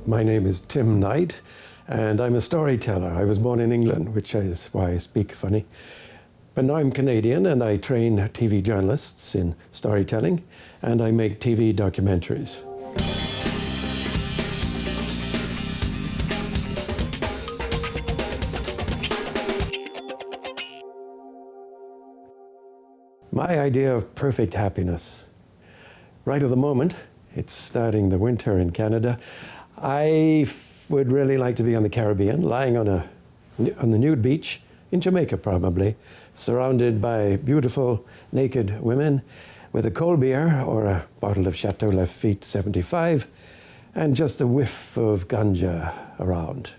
My name is Tim Knight, and I'm a storyteller. I was born in England, which is why I speak funny. But now I'm Canadian, and I train TV journalists in storytelling, and I make TV documentaries. My idea of perfect happiness. Right at the moment, it's starting the winter in Canada. I would really like to be on the Caribbean, lying on the nude beach, in Jamaica probably, surrounded by beautiful naked women with a cold beer or a bottle of Chateau Lafite 75 and just a whiff of ganja around.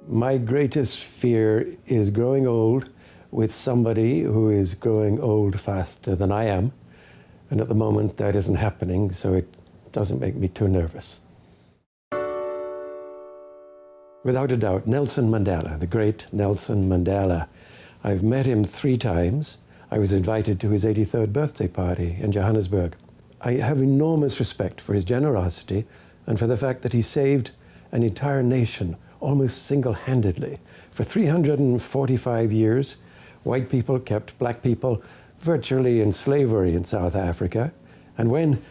My greatest fear is growing old with somebody who is growing old faster than I am. And at the moment that isn't happening, so it doesn't make me too nervous. Without a doubt, Nelson Mandela, the great Nelson Mandela. I've met him 3 times. I was invited to his 83rd birthday party in Johannesburg. I have enormous respect for his generosity and for the fact that he saved an entire nation almost single-handedly. For 345 years, white people kept black people virtually in slavery in South Africa. And when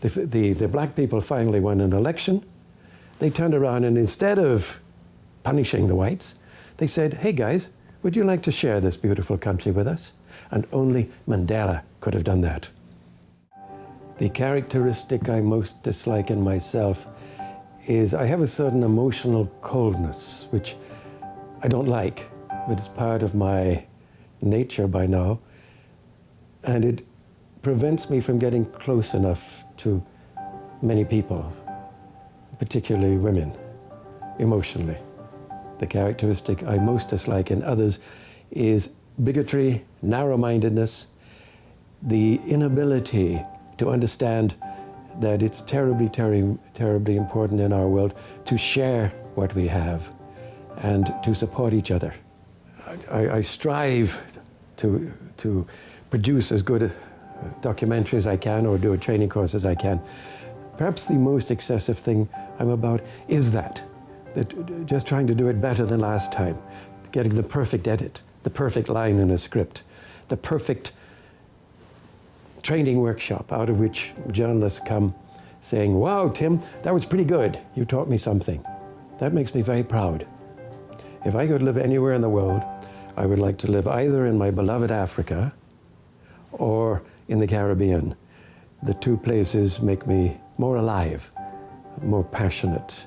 the black people finally won an election, they turned around and instead of punishing the whites, they said, hey guys, would you like to share this beautiful country with us? And only Mandela could have done that. The characteristic I most dislike in myself is I have a certain emotional coldness, which I don't like, but it's part of my nature by now. And it prevents me from getting close enough to many people, particularly women, emotionally. The characteristic I most dislike in others is bigotry, narrow-mindedness, the inability to understand that it's terribly, terribly important in our world to share what we have and to support each other. I strive to produce as good a documentary as I can or do a training course as I can. Perhaps the most excessive thing I'm about is that just trying to do it better than last time, getting the perfect edit, the perfect line in a script, the perfect training workshop out of which journalists come saying, wow, Tim, that was pretty good. You taught me something. That makes me very proud. If I could live anywhere in the world, I would like to live either in my beloved Africa or in the Caribbean. The 2 places make me more alive, more passionate.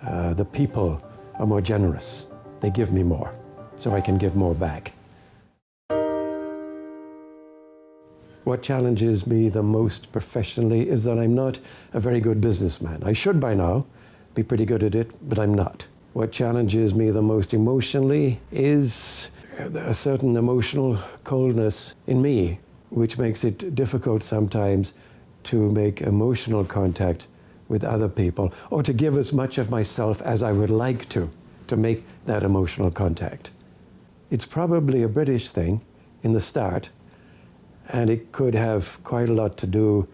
The people are more generous. They give me more, so I can give more back. What challenges me the most professionally is that I'm not a very good businessman. I should by now be pretty good at it, but I'm not. What challenges me the most emotionally is a certain emotional coldness in me, which makes it difficult sometimes to make emotional contact with other people or to give as much of myself as I would like to make that emotional contact. It's probably a British thing in the start, and it could have quite a lot to do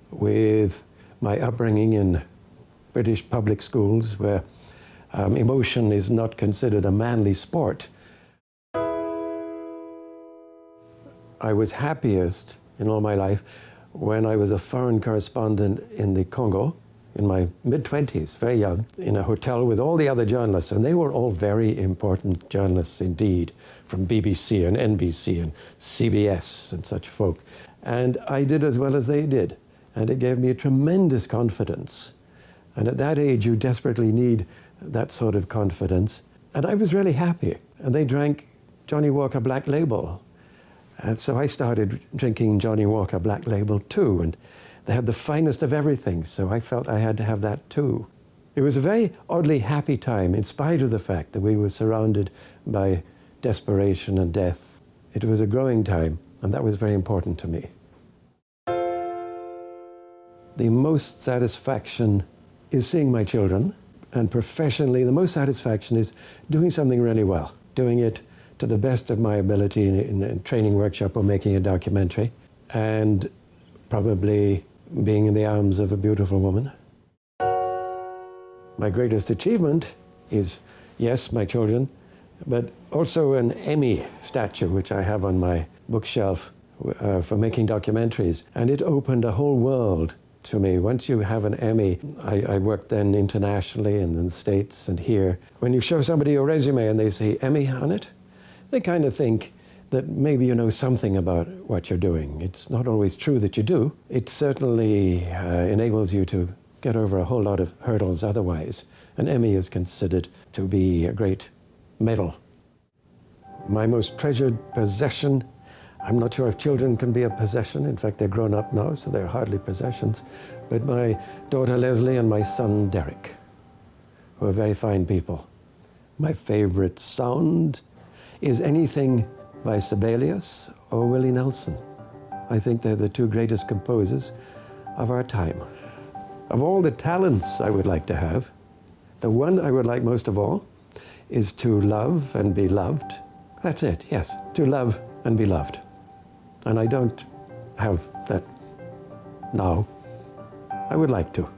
with my upbringing in British public schools where emotion is not considered a manly sport. I was happiest in all my life when I was a foreign correspondent in the Congo, in my mid-20s, very young, in a hotel with all the other journalists, and they were all very important journalists indeed, from BBC and NBC and CBS and such folk. And I did as well as they did, and it gave me a tremendous confidence. And at that age, you desperately need that sort of confidence. And I was really happy. And they drank Johnnie Walker Black Label. And so I started drinking Johnnie Walker Black Label too. And they had the finest of everything, so I felt I had to have that too. It was a very oddly happy time, in spite of the fact that we were surrounded by desperation and death. It was a growing time, and that was very important to me. The most satisfaction is seeing my children, and professionally, the most satisfaction is doing something really well, doing it to the best of my ability in a training workshop or making a documentary, and probably being in the arms of a beautiful woman. My greatest achievement is, yes, my children, but also an Emmy statue, which I have on my bookshelf for making documentaries. And it opened a whole world to me. Once you have an Emmy, I worked then internationally and in the States and here. When you show somebody your resume and they say Emmy on it, they kind of think that maybe you know something about what you're doing. It's not always true that you do. It certainly enables you to get over a whole lot of hurdles otherwise. An Emmy is considered to be a great medal. My most treasured possession, I'm not sure if children can be a possession. In fact, they're grown up now, so they're hardly possessions. But my daughter Leslie and my son Derek, who are very fine people. My favorite sound is anything by Sibelius or Willie Nelson. I think they're the two greatest composers of our time. Of all the talents I would like to have, the one I would like most of all is to love and be loved. That's it, yes, to love and be loved. And I don't have that now. I would like to.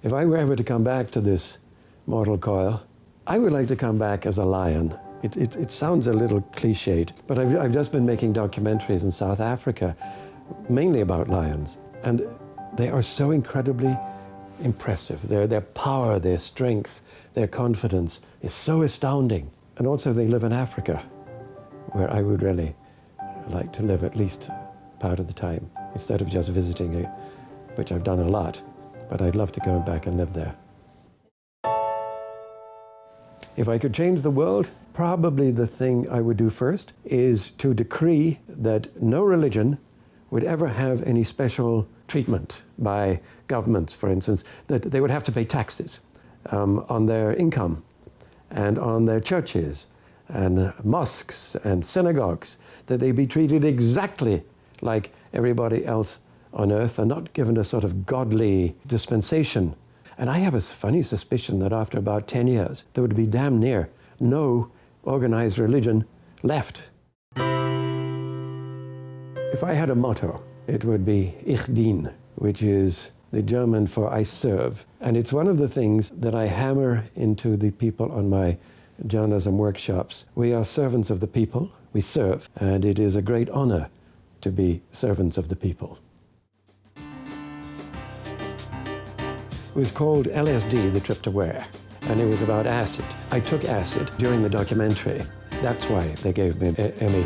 If I were ever to come back to this mortal coil, I would like to come back as a lion. It sounds a little cliched, but I've just been making documentaries in South Africa, mainly about lions. And they are so incredibly impressive. Their power, their strength, their confidence is so astounding. And also they live in Africa, where I would really like to live at least part of the time, instead of just visiting it, which I've done a lot, but I'd love to go back and live there. If I could change the world, probably the thing I would do first is to decree that no religion would ever have any special treatment by governments, for instance, that they would have to pay taxes on their income and on their churches and mosques and synagogues, that they be treated exactly like everybody else on earth and not given a sort of godly dispensation. And I have a funny suspicion that after about 10 years, there would be damn near no organized religion left. If I had a motto, it would be Ich dien, which is the German for I serve. And it's one of the things that I hammer into the people on my journalism workshops. We are servants of the people, we serve, and it is a great honor to be servants of the people. It was called LSD, the trip to where, and it was about acid. I took acid during the documentary. That's why they gave me an Emmy.